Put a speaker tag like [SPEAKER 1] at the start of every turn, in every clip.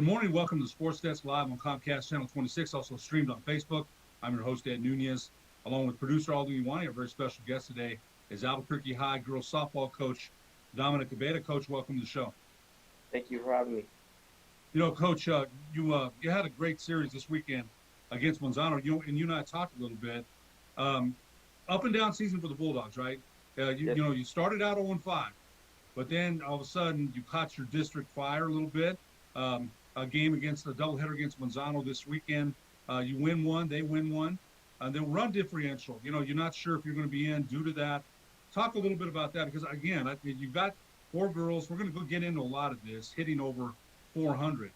[SPEAKER 1] Good morning. Welcome to Sports Desk Live on Comcast Channel 26, also streamed on Facebook. I'm your host, Ed Nunez, along with producer Alden Iwani. Our very special guest today is Albuquerque High girls softball coach Dominic Abeyta. Coach, welcome to the show.
[SPEAKER 2] Thank you for having me.
[SPEAKER 1] Coach, you had a great series this weekend against Monzano. You and I talked a little bit. Um, Up and down season for the Bulldogs, right?
[SPEAKER 2] Yes.
[SPEAKER 1] You started out 0-5, but then all of a sudden you caught your district fire a little bit. A game against a doubleheader against Monzano this weekend. You win one, they win one. The run differential, you're not sure if you're going to be in due to that. Talk a little bit about that because, again, you've got four girls. We're going to go get into a lot of this, hitting over 400.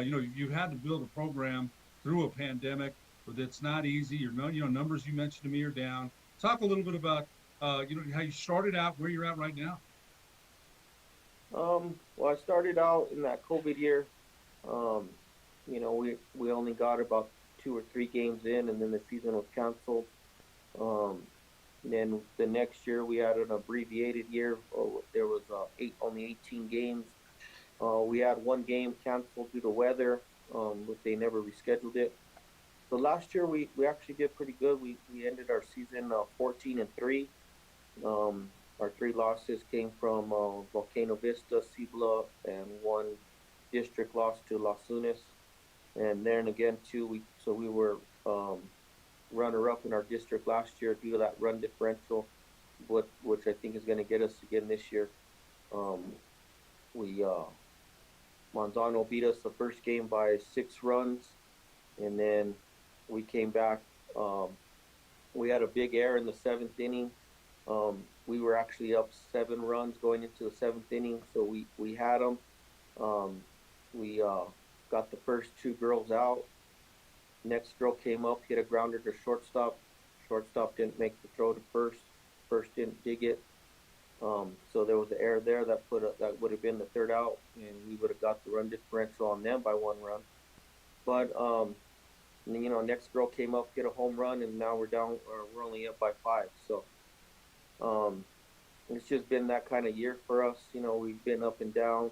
[SPEAKER 1] You had to build a program through a pandemic, but it's not easy. Numbers you mentioned to me are down. Talk a little bit about, how you started out, where you're at right now.
[SPEAKER 2] Well, I started out in that COVID year. We only got about 2 or 3 games in, and then the season was canceled. Then the next year we had an abbreviated year. There was only 18 games. We had one game canceled due to weather, but they never rescheduled it. So last year we actually did pretty good. We ended our season 14-3. Our 3 losses came from Volcano Vista, Cibola, and one district loss to Las Nunez. And then again, we were runner-up in our district last year due to that run differential, which I think is going to get us again this year. Monzano beat us the first game by 6 runs, and then we came back. We had a big error in the 7th inning. We were actually up 7 runs going into the 7th inning, so we had them. We got the first 2 girls out. Next girl came up, hit a grounder to shortstop. Shortstop didn't make the throw to first. First didn't dig it. So there was an error there that would have been the 3rd out, and we would have got the run differential on them by 1 run. But next girl came up, hit a home run, and now we're only up by 5. So it's just been that kind of year for us. We've been up and down.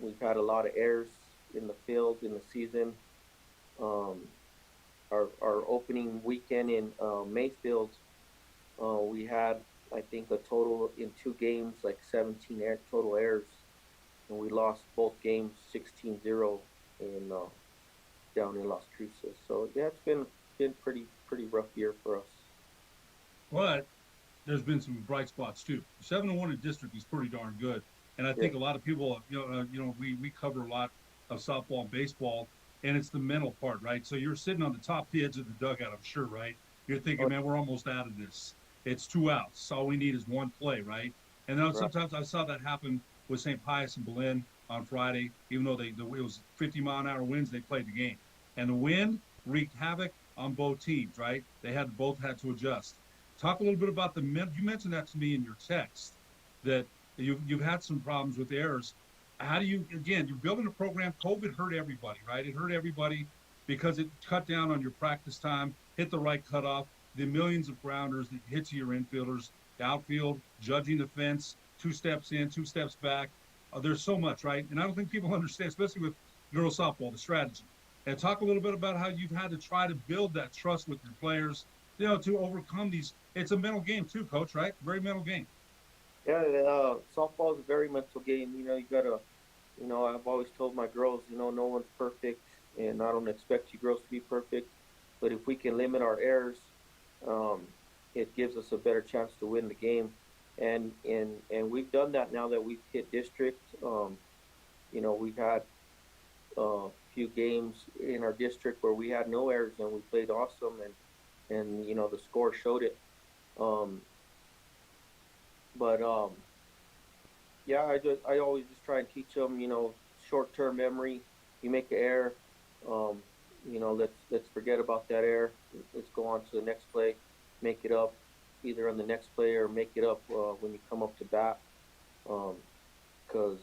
[SPEAKER 2] We've had a lot of errors in the field in the season. Our opening weekend in Mayfield, we had, I think, a total in 2 games, like 17 total errors, and we lost both games 16-0 down in Las Cruces. So yeah, it's been pretty rough year for us.
[SPEAKER 1] But there's been some bright spots too. 7-1 in district is pretty darn good, and I think a lot of people, we cover a lot of softball and baseball, and it's the mental part, right? So you're sitting on the top edge of the dugout, I'm sure, right? You're thinking, man, we're almost out of this. It's 2 outs. All we need is 1 play, right? And then sometimes I saw that happen with St. Pius and Belen on Friday, even though it was 50-mile-an-hour winds, they played the game. And the wind wreaked havoc on both teams, right? Both had to adjust. Talk a little bit about you mentioned that to me in your text, that you've had some problems with errors. How do you're building a program. COVID hurt everybody, right? It hurt everybody because it cut down on your practice time, hit the right cutoff, the millions of grounders that hit to your infielders, the outfield, judging the fence, 2 steps in, 2 steps back. There's so much, right? And I don't think people understand, especially with girls softball, the strategy. And talk a little bit about how you've had to try to build that trust with your players, to overcome these. It's a mental game too, Coach, right? Very mental game.
[SPEAKER 2] Yeah, softball is a very mental game. You gotta, I've always told my girls, no one's perfect, and I don't expect you girls to be perfect. But if we can limit our errors, it gives us a better chance to win the game. And we've done that now that we've hit district. We've had a few games in our district where we had no errors and we played awesome, and the score showed it. I always just try and teach them, short-term memory. You make an error, let's forget about that error. Let's go on to the next play, make it up either on the next play or make it up when you come up to bat. Because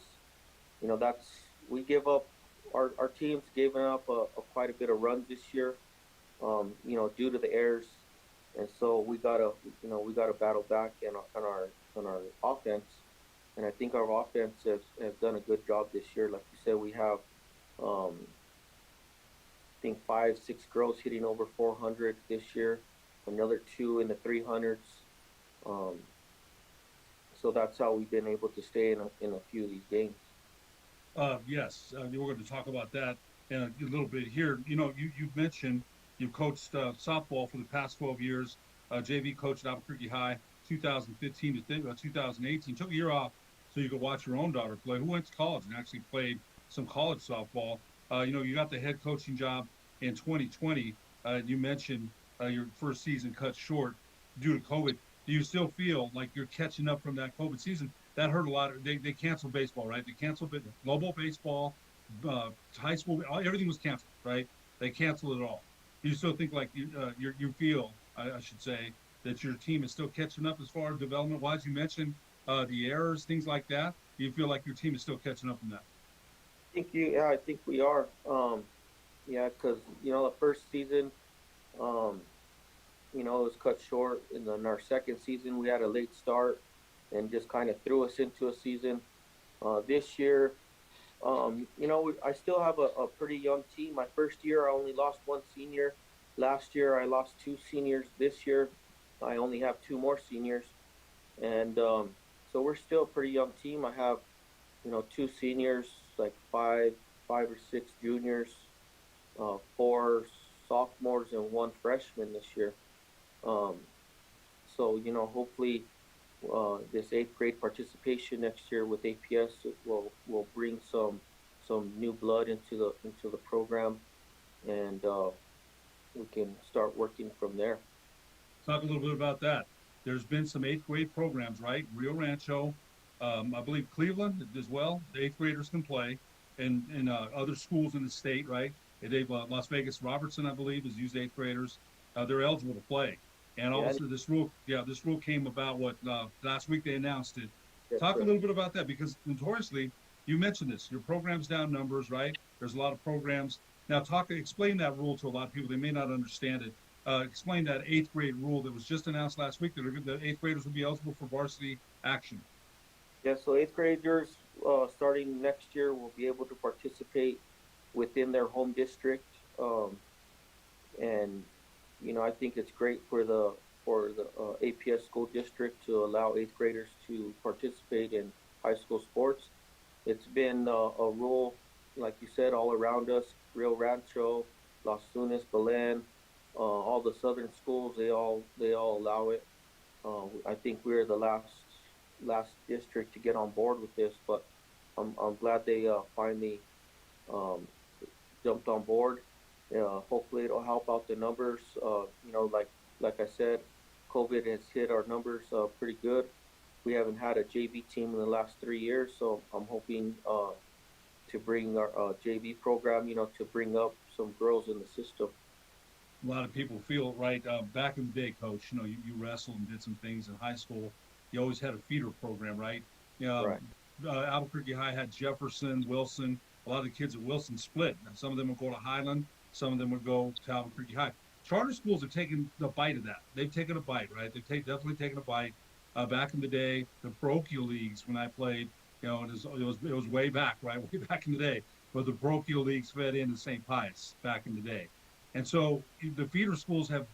[SPEAKER 2] we give up. Our team's given up quite a bit of runs this year, due to the errors, and so we gotta battle back on our offense. And I think our offense has done a good job this year. Like you said, we have I think 5, 6 girls hitting over 400 this year, another two in the 300s. Um, so that's how we've been able to stay in a few of these games.
[SPEAKER 1] Yes, we're going to talk about that in a little bit here. You mentioned you've coached softball for the past 12 years, JV coach at Albuquerque High, 2015 to 2018. Took a year off so you could watch your own daughter play, who went to college and actually played some college softball. You got the head coaching job in 2020. You mentioned your first season cut short due to COVID. Do you still feel like you're catching up from that COVID season? That hurt a lot. They canceled baseball, right? They canceled global baseball, high school, everything was canceled, right? They canceled it all. Do you still think like you feel, I should say, that your team is still catching up as far as development wise? You mentioned the errors, things like that. Do you feel like your team is still catching up on that?
[SPEAKER 2] Yeah, I think we are. Yeah, because the first season, um, it was cut short, and then our second season we had a late start, and just kind of threw us into a season. This year, I still have a pretty young team. My first year, I only lost one senior. Last year, I lost two seniors. This year, I only have two more seniors, and so we're still a pretty young team. I have two seniors, like five or six juniors, four sophomores, and one freshman this year. Um, so hopefully, this eighth grade participation next year with APS will bring some new blood into the program, and we can start working from there.
[SPEAKER 1] Talk a little bit about that. There's been some eighth grade programs, right? Rio Rancho, I believe Cleveland as well. The eighth graders can play, and other schools in the state, right? They've Las Vegas Robertson, I believe, has used eighth graders. They're eligible to play. And
[SPEAKER 2] Yeah,
[SPEAKER 1] also this rule came about what last week they announced it.
[SPEAKER 2] that's
[SPEAKER 1] Talk a
[SPEAKER 2] right.
[SPEAKER 1] little bit about that because notoriously, you mentioned this. Your program's down numbers, right? There's a lot of programs. Now, explain that rule to a lot of people. They may not understand it. Explain that eighth grade rule that was just announced last week that the eighth graders will be eligible for varsity action.
[SPEAKER 2] Yeah, so eighth graders starting next year will be able to participate within their home district, and I think it's great for the APS school district to allow eighth graders to participate in high school sports. It's been a rule, like you said, all around us. Rio Rancho, Las Nunez, Belen, all the southern schools, they all allow it. I think we're the last district to get on board with this, but I'm glad they finally um, jumped on board. Hopefully, it'll help out the numbers. Like I said, COVID has hit our numbers pretty good. We haven't had a JV team in the last 3 years, so I'm hoping to bring our JV program, to bring up some girls in the system.
[SPEAKER 1] A lot of people feel right. Back in the day, coach, you wrestled and did some things in high school. You always had a feeder program, right?
[SPEAKER 2] Right.
[SPEAKER 1] Albuquerque High had Jefferson, Wilson. A lot of the kids at Wilson split. Now, some of them would go to Highland, some of them would go to Albuquerque High. Charter schools have taken the bite of that. They've taken a bite, right? Definitely taken a bite. Back in the day, the parochial leagues when I played, it was way back, right? Way back in the day, but the parochial leagues fed into St. Pius back in the day, and so the feeder schools have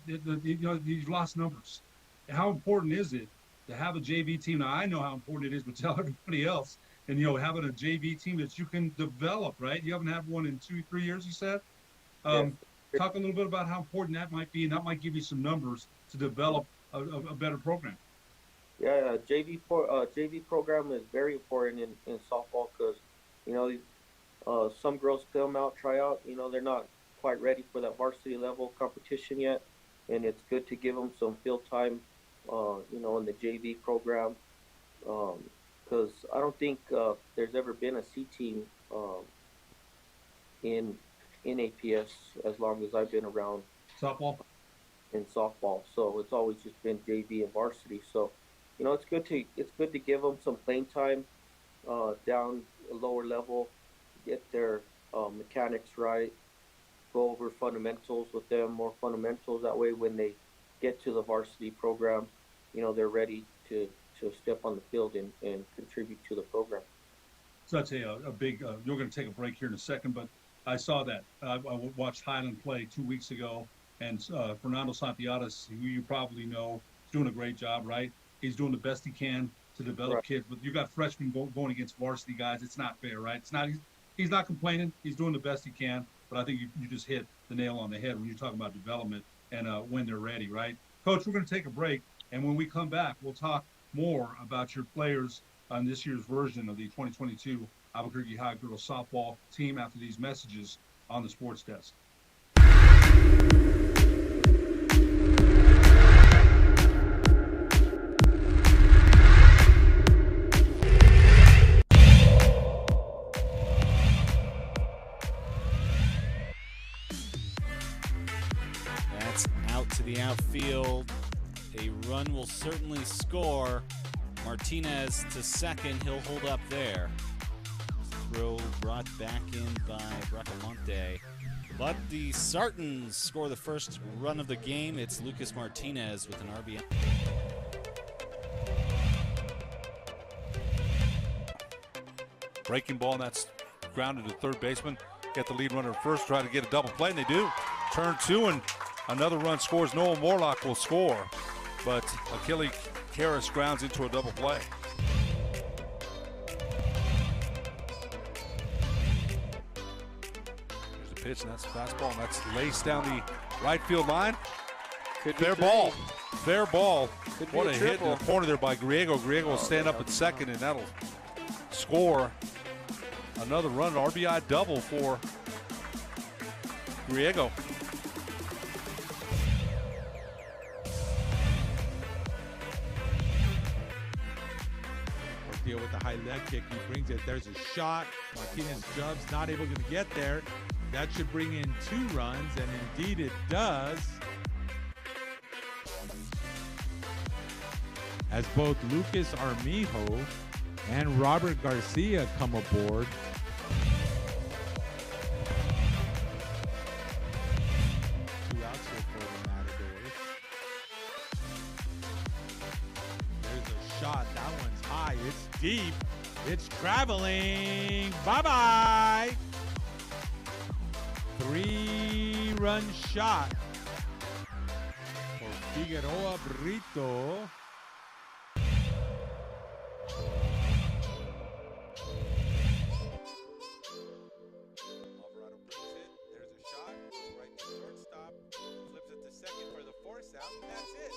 [SPEAKER 1] you've lost numbers. How important is it to have a JV team? Now I know how important it is, but tell everybody else. And having a JV team that you can develop, right? You haven't had one in 2, 3 years, you said.
[SPEAKER 2] Yes.
[SPEAKER 1] Um, Talk a little bit about how important that might be, and that might give you some numbers to develop a better program.
[SPEAKER 2] Yeah, JV program is very important in softball because you know some girls come out try out. They're not quite ready for that varsity level competition yet, and it's good to give them some field time. In the JV program, because I don't think there's ever been a C team in APS as long as I've been around
[SPEAKER 1] Softball.
[SPEAKER 2] in softball. So it's always just been JV and varsity. So it's good to give them some playing time down a lower level, get their mechanics right, go over fundamentals with them, more fundamentals. That way, when they get to the varsity program, they're ready to step on the field and contribute to the program.
[SPEAKER 1] such a big. You're going to take a break here in a second, but I saw that. I watched Highland play 2 weeks ago, and Fernando Santiadas, who you probably know, is doing a great job. Right, he's doing the best he can to develop kids. But you got freshmen going against varsity guys. It's not fair, right? It's not. He's not complaining. He's doing the best he can. But I think you just hit the nail on the head when you're talking about development and when they're ready, right? Coach, we're going to take a break, and when we come back, we'll talk more about your players on this year's version of the 2022 Albuquerque High Girls Softball team after these messages on the Sports Desk.
[SPEAKER 3] That's out to the outfield. A run will certainly score. Martinez to second. He'll hold up there. Throw brought back in by Bracamonte. But the Sartans score the first run of the game. It's Lucas Martinez with an RBI.
[SPEAKER 4] Breaking ball, and that's grounded to third baseman. Get the lead runner at first, try to get a double play, and they do. Turn two, and another run scores. Noah Morlock will score, but Achille Karras grounds into a double play. There's a pitch, and that's a fastball, and that's laced down the right field line. Fair ball. Fair ball. What a hit in the corner there by Griego. Griego will stand up at second, and that'll score another run. RBI double for Griego.
[SPEAKER 5] Deal with the high leg kick. He brings it. There's a shot. Martinez jumps, not able to get there. That should bring in 2 runs, and indeed it does. As both Lucas Armijo and Robert Garcia come aboard. Two outs here for the Matadors. There's a shot. That one's high. It's deep. It's traveling. Bye-bye. 3-run shot for Figueroa Brito.
[SPEAKER 6] Alvarado brings it. There's a shot. Right to shortstop. Flips it to second for the force out. And that's it.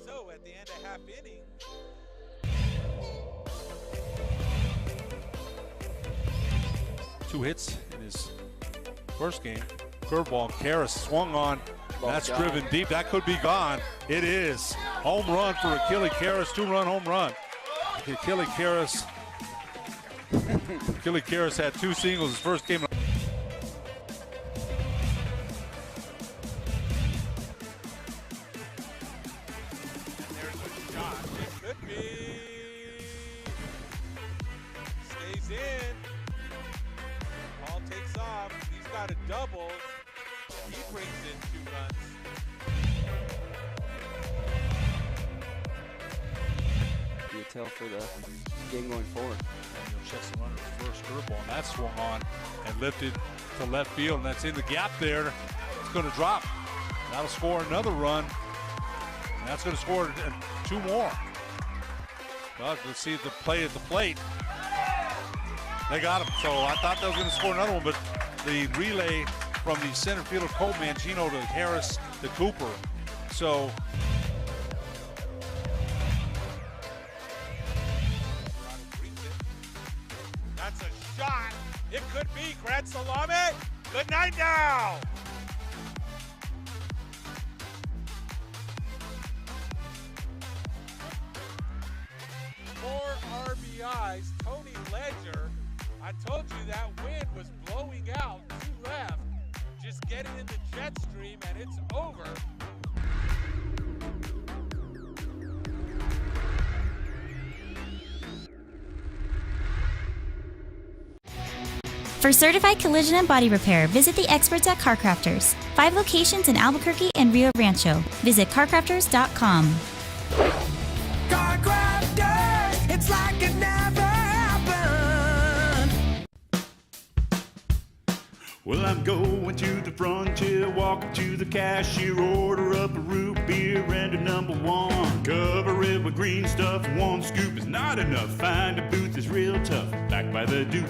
[SPEAKER 6] So at the end of half inning,
[SPEAKER 4] 2 hits in his first game. Curveball, Karras swung on. That's driven deep. That could be gone. It is. Home run for Achille Karras. 2-run home run. Achille Karras had 2 singles his first game.
[SPEAKER 6] and there's a shot. It could be. Stays in. Ball takes off. He's got a double. He brings in 2 runs.
[SPEAKER 7] Be a tell for the game going forward.
[SPEAKER 4] Daniel Chesson runner first curveball, and that swung on and lifted to left field, and that's in the gap there. It's going to drop. That'll score another run, and that's going to score 2 more. But let's see the play at the plate. They got him. So I thought they was going to score another one, but the relay from the center fielder Cole Mangino to Harris to Cooper. So
[SPEAKER 6] That's a shot. It could be. Grand Salame. Good night now. More RBIs. Tony Ledger. I told you that wind was blowing out to left. Just get it in the jet stream and it's over.
[SPEAKER 8] For certified collision and body repair, visit the experts at CarCrafters. 5 locations in Albuquerque and Rio Rancho. Visit carcrafters.com.
[SPEAKER 9] Car Crafters, it's like it never happened. Well, I'm going to the frontier, walk up to the cashier, order up a root beer and a number one. Cover it with green stuff, one scoop is not enough. Find a booth is real tough, back by the Duke.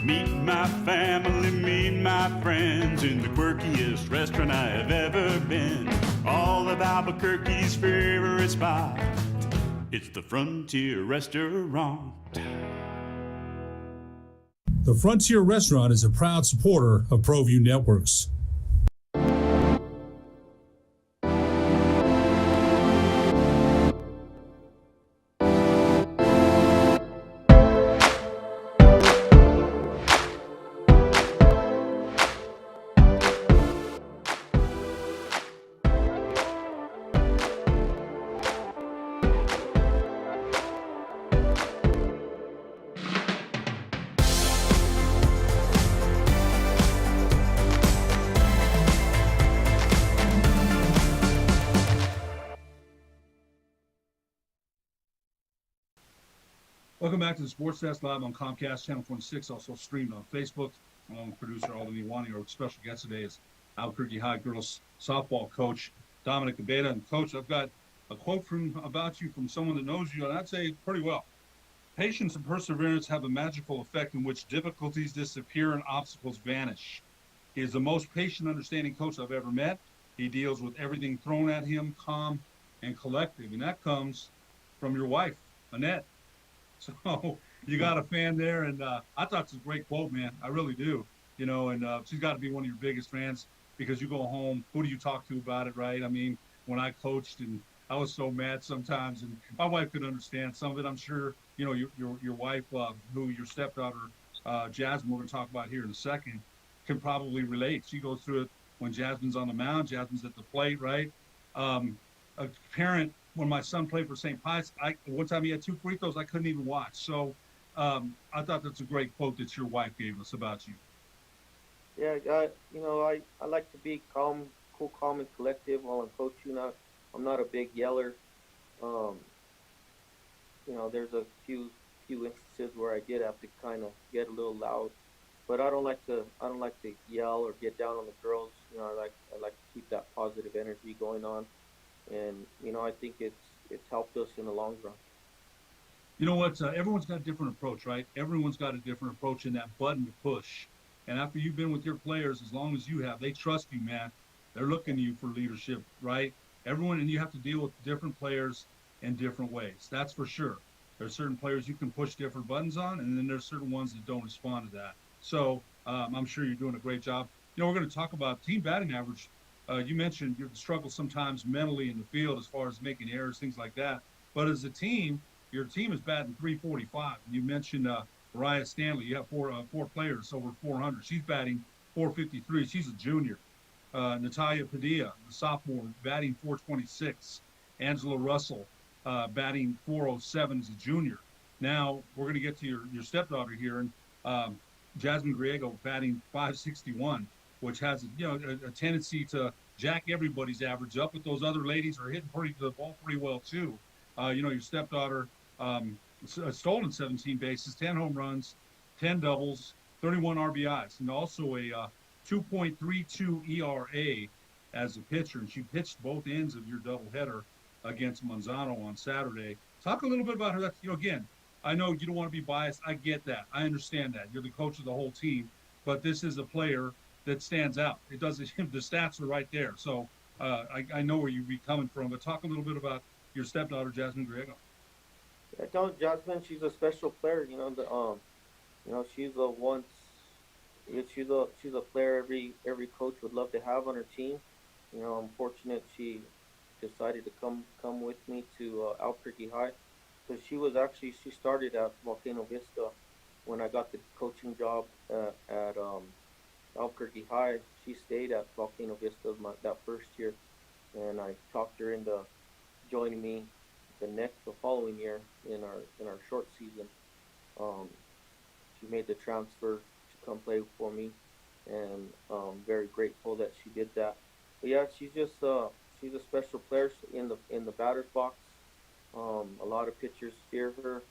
[SPEAKER 9] Meet my family, meet my friends in the quirkiest restaurant I have ever been. All of Albuquerque's favorite spot, it's the Frontier Restaurant.
[SPEAKER 1] The Frontier Restaurant is a proud supporter of ProView Networks. Welcome back to the Sports Desk live on Comcast Channel 26, also streamed on Facebook. Along with producer Alden Iwani. Our special guest today is Albuquerque High girls softball coach Dominic Abeyta. And coach, I've got a quote about you from someone that knows you, and I'd say pretty well. Patience and perseverance have a magical effect in which difficulties disappear and obstacles vanish. He is the most patient, understanding coach I've ever met. He deals with everything thrown at him, calm and collective, and that comes from your wife, Annette. So you got a fan there, and I thought it's a great quote, man. I really do. You know, and she's got to be one of your biggest fans because you go home, who do you talk to about it, right? I mean, when I coached, and I was so mad sometimes, and my wife could understand some of it. I'm sure, you know, your wife, who your stepdaughter, Jasmine, we're going to talk about here in a second, can probably relate. She goes through it when Jasmine's on the mound, Jasmine's at the plate, right? A parent, when my son played for St. Pius, one time he had 2 free throws I couldn't even watch. So I thought that's a great quote that your wife gave us about you.
[SPEAKER 2] Yeah, you know, I like to be calm, and collective while I'm coaching. I'm not a big yeller. You know, there's a few instances where I did have to kind of get a little loud, but I don't like to yell or get down on the girls. You know, I like to keep that positive energy going on. And, you know, I think it's helped us in the long run.
[SPEAKER 1] You know what? Everyone's got a different approach, right? Everyone's got a different approach in that button to push. And after you've been with your players as long as you have, they trust you, man. They're looking to you for leadership, right? Everyone, and you have to deal with different players in different ways. That's for sure. There's certain players you can push different buttons on, and then there's certain ones that don't respond to that. So I'm sure you're doing a great job. You know, we're going to talk about team batting average. You mentioned you struggle sometimes mentally in the field as far as making errors, things like that. But as a team, your team is batting 345. You mentioned Mariah Stanley. You have four players over 400. She's batting 453. She's a junior. Natalia Padilla, the sophomore, batting 426. Angela Russell, batting 407 as a junior. Now we're going to get to your stepdaughter here, and Jasmine Griego batting 561. Which has a tendency to jack everybody's average up, but those other ladies are hitting the ball pretty well too. Your stepdaughter stolen 17 bases, 10 home runs, 10 doubles, 31 RBIs, and also a 2.32 ERA as a pitcher. And she pitched both ends of your doubleheader against Manzano on Saturday. Talk a little bit about her. That again, I know you don't want to be biased. I get that. I understand that. You're the coach of the whole team, but this is a player that stands out. It doesn't. The stats are right there. So I know where you'd be coming from. But talk a little bit about your stepdaughter, Jasmine Griego.
[SPEAKER 2] Yeah, Jasmine, she's a special player. You know, she's a player every coach would love to have on her team. You know, I'm fortunate she decided to come with me to Albuquerque High, because she started at Volcano Vista when I got the coaching job at Albuquerque High. She stayed at Volcano Vista that first year, and I talked her into joining me the following year in our short season. She made the transfer to come play for me, and very grateful that she did that. But yeah, she's a special player in the batter's box. A lot of pitchers fear her.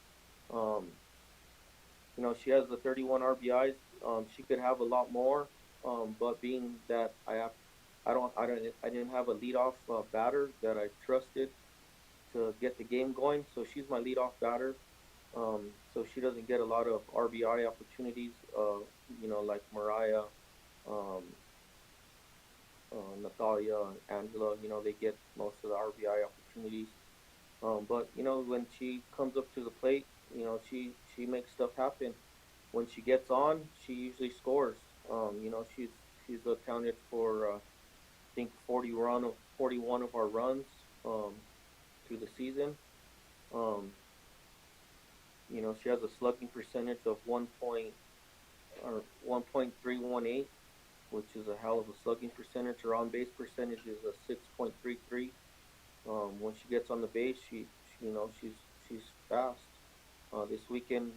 [SPEAKER 2] You know, she has the 31 RBIs. She could have a lot more. But being that I didn't have a leadoff batter that I trusted to get the game going, so she's my leadoff batter. So she doesn't get a lot of RBI opportunities, like Mariah, um, Natalia, and Angela. They get most of the RBI opportunities. But when she comes up to the plate, she makes stuff happen. When she gets on, she usually scores. She's accounted for I think 41 of our runs through the season. Um, she has a slugging percentage of 1.318, which is a hell of a slugging percentage. Her on base percentage is a 6.33. When she gets on the base, she's fast. This weekend,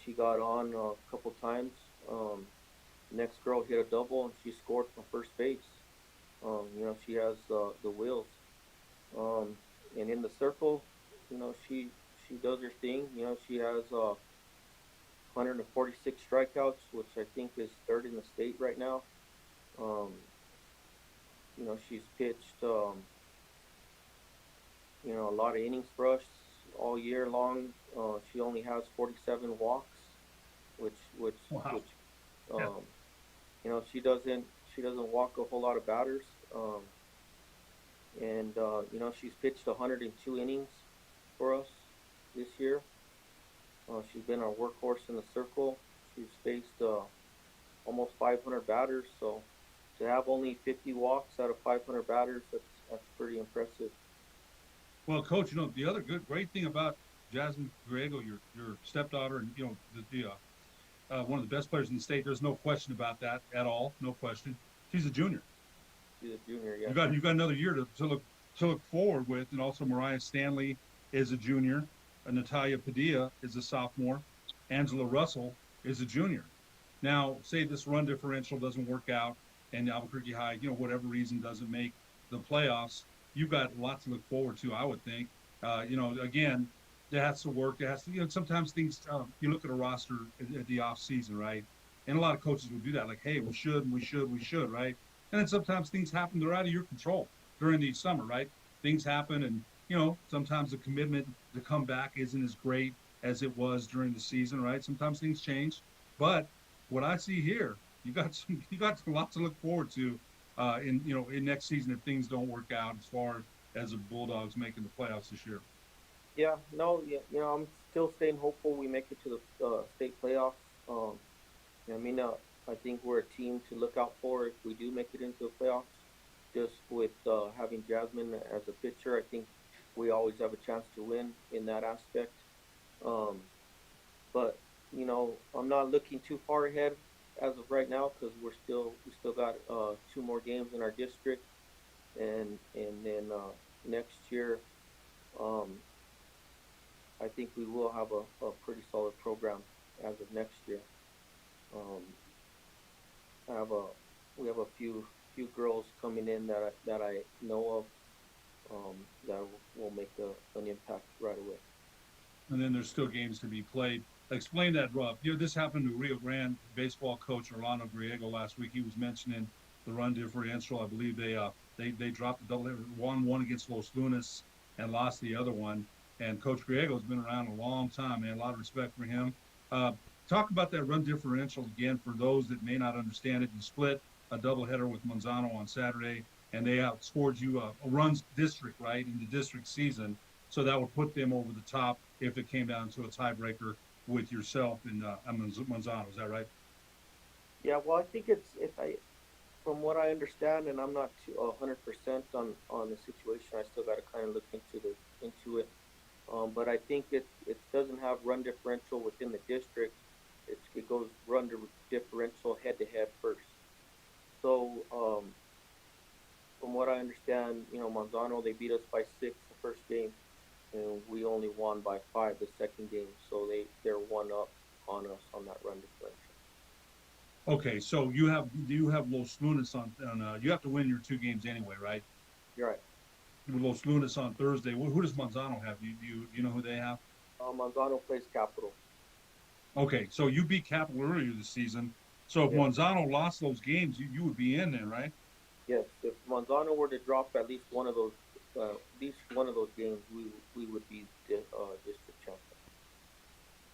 [SPEAKER 2] she got on a couple times. Next girl hit a double and she scored from first base. She has the wheels. And in the circle, she does her thing. She has 146 strikeouts, which I think is third in the state right now. She's pitched a lot of innings for us all year long. She only has 47 walks, which
[SPEAKER 1] Wow.
[SPEAKER 2] she doesn't walk a whole lot of batters. And she's pitched 102 innings for us this year. She's been our workhorse in the circle. She's faced almost 500 batters, so to have only 50 walks out of 500 batters, that's pretty impressive.
[SPEAKER 1] Well, Coach, the other great thing about Jasmine Griego, your stepdaughter, and one of the best players in the state. There's no question about that at all. No question. She's a junior.
[SPEAKER 2] She's a junior, yeah.
[SPEAKER 1] You got another year to look forward with, and also Mariah Stanley is a junior. Natalia Padilla is a sophomore. Angela Russell is a junior. Now, say this run differential doesn't work out, and Albuquerque High, whatever reason, doesn't make the playoffs. You've got lots to look forward to, I would think. Again, it has to work. It has to, sometimes things, you look at a roster at the off season, right? And a lot of coaches will do that, like, hey, we should, right? And then sometimes things happen that are out of your control during the summer, right? Things happen, and, sometimes the commitment to come back isn't as great as it was during the season, right? Sometimes things change. But what I see here, you got lots to look forward to in next season if things don't work out as far as the Bulldogs making the playoffs this year.
[SPEAKER 2] Yeah, no, yeah, I'm still staying hopeful we make it to the state playoffs. I think we're a team to look out for if we do make it into the playoffs. Just with having Jasmine as a pitcher, I think we always have a chance to win in that aspect. But I'm not looking too far ahead as of right now because we still got 2 more games in our district, and then next year, I think we will have a pretty solid program as of next year. We have a few girls coming in that I know of that will make an impact right away.
[SPEAKER 1] And then there's still games to be played. Explain that, Rob. This happened to Rio Grande baseball coach Orlando Griego last week. He was mentioning the run differential. I believe they dropped the double, won one against Los Lunas and lost the other one. And Coach Griego's been around a long time, man. A lot of respect for him. Talk about that run differential again for those that may not understand it. You split a doubleheader with Monzano on Saturday, and they outscored you a runs district, right, in the district season. So that would put them over the top if it came down to a tiebreaker with yourself and Monzano. Is that right?
[SPEAKER 2] Yeah, well, I think from what I understand, and I'm not 100% on the situation. I still got to kind of look into it. But I think it doesn't have run differential within the district. It goes run differential head-to-head first. So from what I understand, Monzano, they beat us by 6 the first game, and we only won by 5 the second game. So they're 1 up on us on that run differential.
[SPEAKER 1] Okay, so you have Los Lunas on you have to win your 2 games anyway, right?
[SPEAKER 2] You're right.
[SPEAKER 1] With Los Lunas on Thursday. Who does Monzano have? You know who they have?
[SPEAKER 2] Monzano plays Capital.
[SPEAKER 1] Okay, so you beat Capital earlier this season, So if
[SPEAKER 2] Yeah.
[SPEAKER 1] Monzano lost those games, you would be in there, right?
[SPEAKER 2] Yes, if Monzano were to drop at least one of those games, we would be the district champion.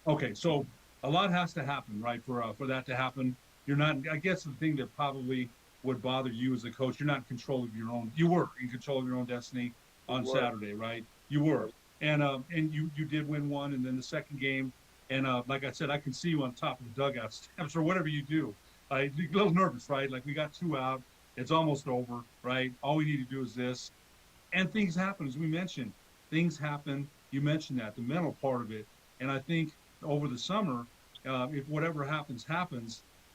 [SPEAKER 1] Okay, so a lot has to happen, right, for that to happen. You're not. I guess the thing that probably would bother you as a coach, you're not in control of your own. You were in control of your own destiny on Saturday, right? You were, and you did win one, and then the second game, and like I said, I can see you on top of the dugout steps or whatever you do. You're a little nervous, right? Like we got two out, it's almost over, right? All we need to do is this, and things happen, as we mentioned. Things happen. You mentioned that the mental part of it, and I think over the summer, if whatever happens,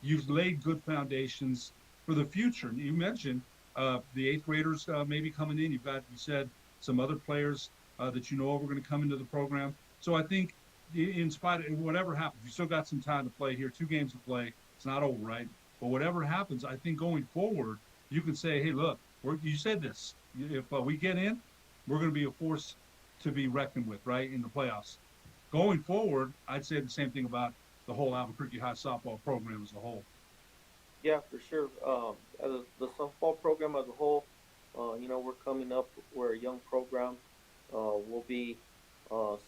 [SPEAKER 1] you've laid good foundations for the future. You mentioned the eighth graders maybe coming in. You said some other players that you know are going to come into the program. So I think, in spite of whatever happens, you still got some time to play here. 2 games to play. It's not over, right? But whatever happens, I think going forward, you can say, hey, look, you said this. If we get in, we're going to be a force to be reckoned with, right, in the playoffs. Going forward, I'd say the same thing about the whole Albuquerque High softball program as a whole.
[SPEAKER 2] Yeah, for sure. As the softball program as a whole, we're coming up. We're a young program. We'll be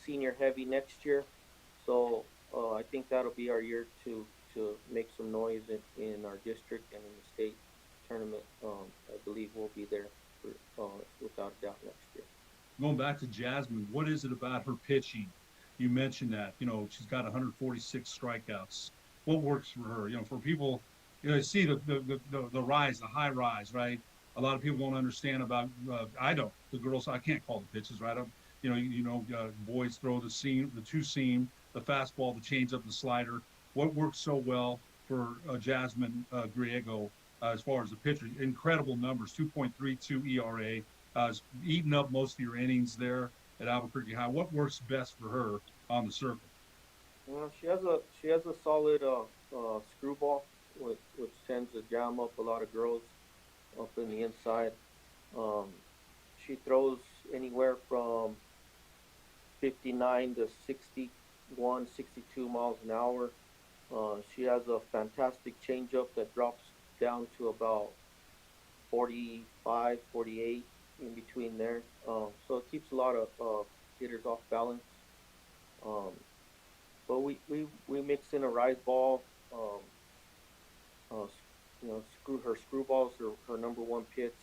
[SPEAKER 2] senior heavy next year, so I think that'll be our year to make some noise in our district and in the state tournament. I believe we'll be there without a doubt next year.
[SPEAKER 1] Going back to Jasmine, what is it about her pitching? You mentioned that, she's got 146 strikeouts. What works for her? For people, see the rise, the high rise, right? A lot of people don't understand about, I don't, the girls, I can't call the pitches, right? Boys throw the two seam, the fastball, the changeup, the slider. What works so well for Jasmine Griego as far as the pitcher? Incredible numbers, 2.32 ERA, eating up most of your innings there at Albuquerque High. What works best for her on the circuit?
[SPEAKER 2] She has a solid screwball, which tends to jam up a lot of girls up in the inside. She throws anywhere from 59 to 61, 62 miles an hour. She has a fantastic changeup that drops down to about 45, 48, in between there. So it keeps a lot of hitters off balance. But we mix in a rise ball. Her screwballs her number one pitch.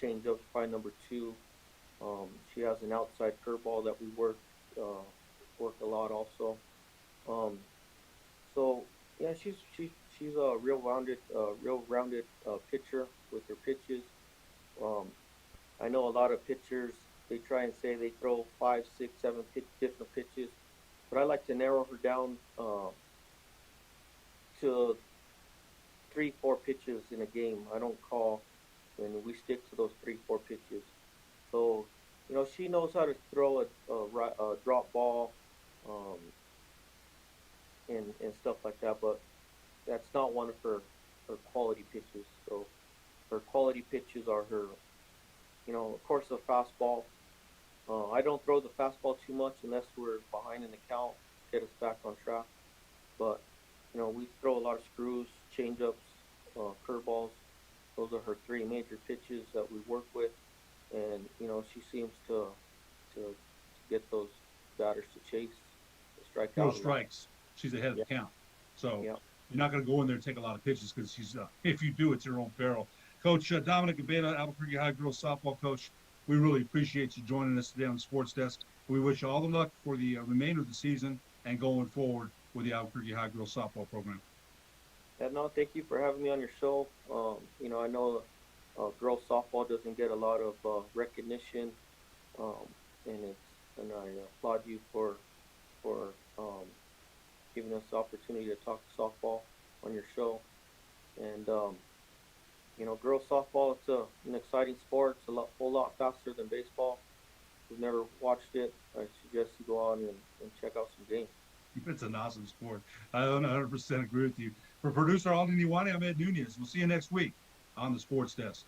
[SPEAKER 2] Changeup's probably number 2. She has an outside curveball that we work a lot also. So yeah, she's a real rounded pitcher with her pitches. I know a lot of pitchers, they try and say they throw 5, 6, 7 different pitches, but I like to narrow her down to 3, 4 pitches in a game. I don't call, and we stick to those 3, 4 pitches. So, she knows how to throw a drop ball and stuff like that, but that's not one of her quality pitches. So her quality pitches are her, of course, the fastball. I don't throw the fastball too much unless we're behind in the count, get us back on track. But, we throw a lot of screws, changeups, curveballs. Those are her 3 major pitches that we work with. And, she seems to get those batters to chase, to strike out.
[SPEAKER 1] No strikes. She's ahead of the count. So
[SPEAKER 2] yeah.
[SPEAKER 1] You're not going to go in there and take a lot of pitches because she's, if you do, it's your own peril. Coach Dominic Abeyta, Albuquerque High girls softball coach, we really appreciate you joining us today on the Sports Desk. We wish you all the luck for the remainder of the season and going forward with the Albuquerque High girls softball program.
[SPEAKER 2] Yeah, no, thank you for having me on your show. I know girls softball doesn't get a lot of recognition, and I applaud you for giving us the opportunity to talk softball on your show. And girls softball, it's an exciting sport. It's a whole lot faster than baseball. If you've never watched it, I suggest you go on and check out some games.
[SPEAKER 1] It's an awesome sport. I 100% agree with you. For producer Alden Iwani, I'm Ed Nunez. We'll see you next week on the Sports Desk.